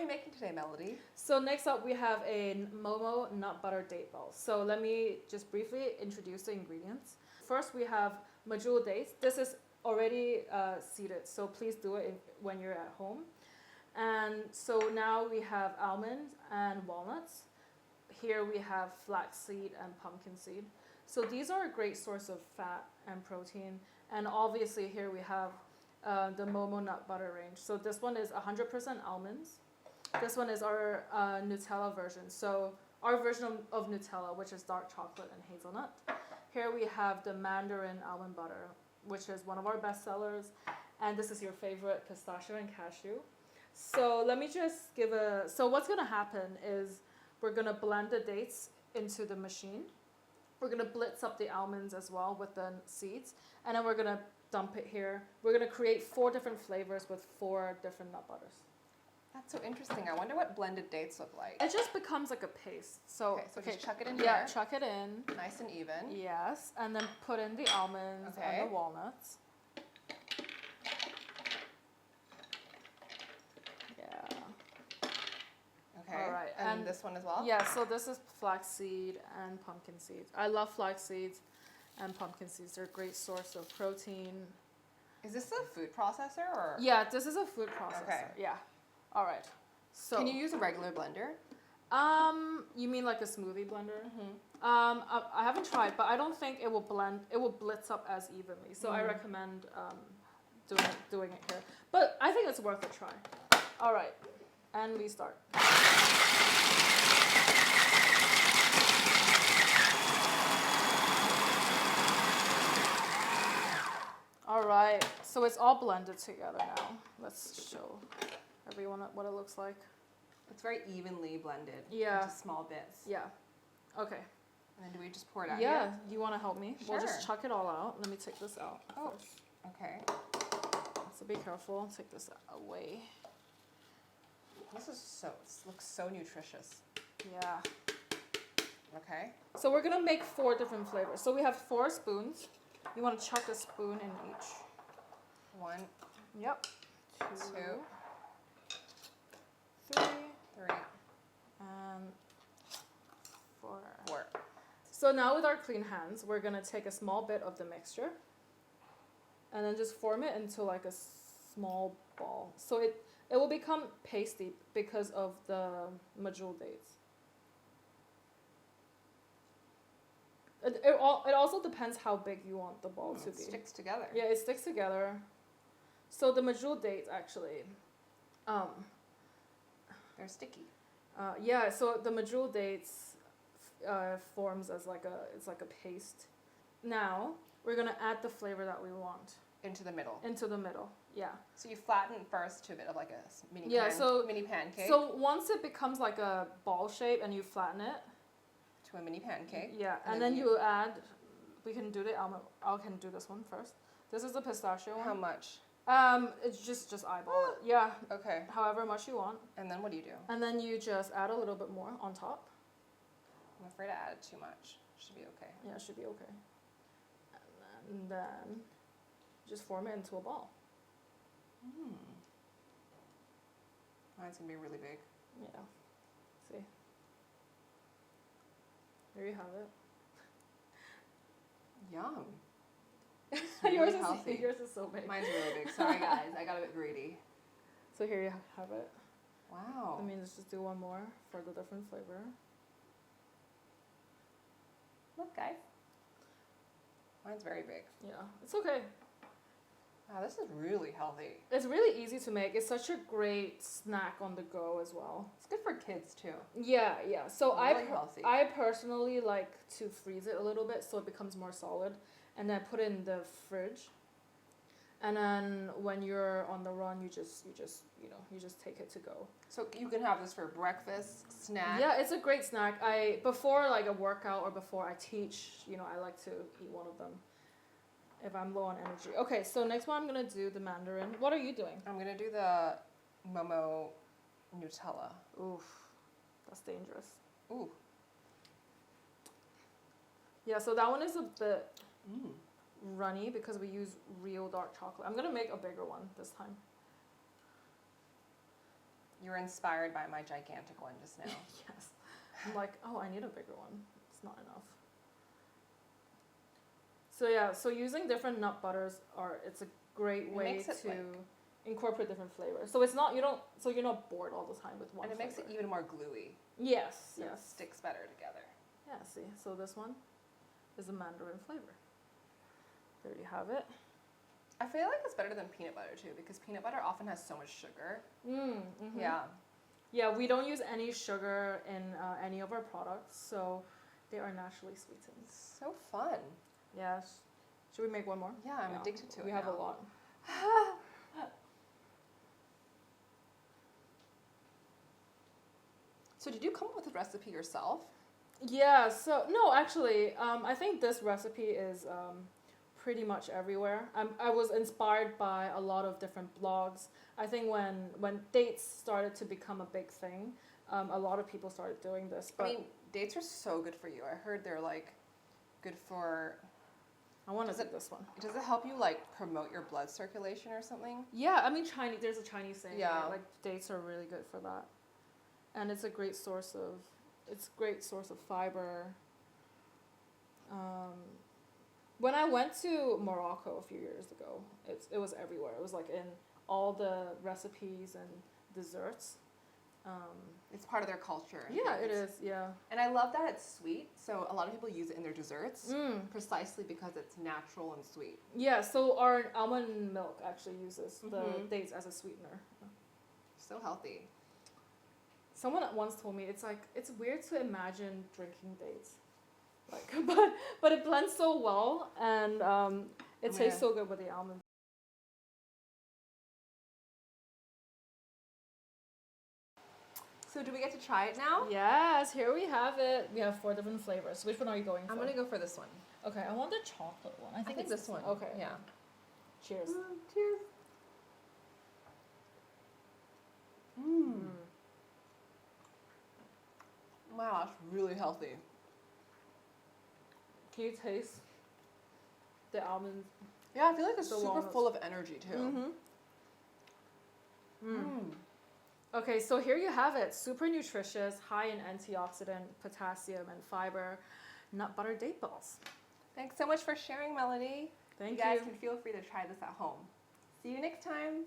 we making today, Melody? So next up, we have a Momo nut butter date ball. So let me just briefly introduce the ingredients. First, we have medjool dates. This is already seeded, so please do it when you're at home. And so now we have almonds and walnuts. Here we have flaxseed and pumpkin seed. So these are a great source of fat and protein. And obviously here we have the Momo nut butter range. So this one is 100% almonds. This one is our Nutella version. So our version of Nutella, which is dark chocolate and hazelnut. Here we have the mandarin almond butter, which is one of our best sellers. And this is your favorite, pistachio and cashew. So let me just give so what's going to happen is we're going to blend the dates into the machine. We're going to blitz up the almonds as well with the seeds. And then we're going to dump it here. We're going to create 4 different flavors with 4 different nut butters. That's so interesting. I wonder what blended dates look like. It just becomes like a paste. So just chuck it in here. here. Chuck it in. Nice and even. Yes. And then put in the almonds and the walnuts. Okay. All right. And this one as well? Yeah, so this is flaxseed and pumpkin seeds. I love flax seeds and pumpkin seeds. They're a great source of protein. Is this a food processor or? Yeah, this is a food processor. Okay. Yeah. All right. So can you use a regular blender? You mean like a smoothie blender? Mm-hmm. I haven't tried, but I don't think it will blend. It will blitz up as evenly. So I recommend doing it here. But I think it's worth a try. All right. And we start. All right, so it's all blended together now. Let's show everyone what it looks like. It's very evenly blended into small bits. Yeah. Okay. And then do we just pour it out here? here? You want to help me? Sure. We'll just chuck it all out. Let me take this out first. Okay. So be careful. Take this away. This looks so nutritious. Yeah. Okay. So we're going to make 4 different flavors. So we have 4 spoons. You want to chuck a spoon in each. 1. Yep. 2. 3. And 4. So now with our clean hands, we're going to take a small bit of the mixture and then just form it into like a small ball. So it will become pasty because of the medjool dates. It also depends how big you want the ball to be. It sticks together. Yeah, it sticks together. So the medjool dates actually, they're sticky. Yeah, so the medjool dates forms as it's like a paste. Now we're gonna add the flavor that we want. Into the middle. Into the middle, yeah. So you flatten first to a bit of like a mini pancake. So once it becomes like a ball shape and you flatten it. To a mini pancake. Yeah, and then you add, we can do the almond, I can do this one first. This is the pistachio one. How much? It's just eyeball it. Yeah. Okay. However much you want. And then what do you do? And then you just add a little bit more on top. I'm afraid I added too much. Should be okay. Yeah, it should be okay. And then just form it into a ball. Mine's gonna be really big. Yeah. See? There you have it. Yum. Really yours is so big. Mine's really big. Sorry guys, I got a bit greedy. So here you have it. Wow. Let me just do one more for the different flavor. Look guys. Mine's very big. Yeah, it's okay. Wow, this is really healthy. It's really easy to make. It's such a great snack on the go as well. It's good for kids too. Yeah. So really healthy. I personally like to freeze it a little bit so it becomes more solid, and then put it in the fridge. And then when you're on the run, you just take it to go. So you can have this for breakfast, snack. Yeah, it's a great snack. Before like a workout or before I teach, I like to eat one of them if I'm low on energy. Okay, so next one I'm gonna do the mandarin. What are you doing? I'm gonna do the Momo Nutella. Oof, that's dangerous. Ooh. Yeah, so that one is a bit runny because we use real dark chocolate. I'm gonna make a bigger one this time. You were inspired by my gigantic one just now. Yes. I'm like, oh, I need a bigger one. It's not enough. So yeah, so using different nut butters it's a great way to incorporate different flavors. So it's not you're not bored all the time with one. And it makes it even more gluey. Yes, so yes. It sticks better together. Yeah, see. So this one is a mandarin flavor. There you have it. I feel like it's better than peanut butter too, because peanut butter often has so much sugar. Mm-hmm. Yeah. Yeah, we don't use any sugar in any of our products, so they are naturally sweetened. So fun. Yes. Should we make one more? Yeah, I'm addicted to it. We have a lot. So did you come up with the recipe yourself? Yeah, so no, actually, I think this recipe is pretty much everywhere. I was inspired by a lot of different blogs. I think when dates started to become a big thing, a lot of people started doing this. But I mean, dates are so good for you. I heard they're like good for... I want to do this one. Does it help you like promote your blood circulation or something? Yeah, I mean there's a Chinese saying, yeah, right? Like dates are really good for that. And it's a great source of fiber. When I went to Morocco a few years ago, it was everywhere. It was like in all the recipes and desserts. It's part of their culture. Yeah, it is. Yeah. And I love that it's sweet. So a lot of people use it in their desserts precisely because it's natural and sweet. Yeah. So our almond milk actually uses the dates as a sweetener. So healthy. Someone once told me it's weird to imagine drinking dates, like, but it blends so well and it tastes so good with the almond. So do we get to try it now? Yes, here we have it. We have 4 different flavors. Which one are you going for? I'm gonna go for this one. Okay, I want the chocolate one. I think it's this one. Okay. Yeah. Cheers. Cheers. Wow, that's really healthy. Can you taste the almonds? Yeah, I feel like it's super full of energy too. Okay, so here you have it. Super nutritious, high in antioxidant, potassium, and fiber, nut butter date balls. Thanks so much for sharing, Melody. Thank you. You guys can feel free to try this at home. See you next time.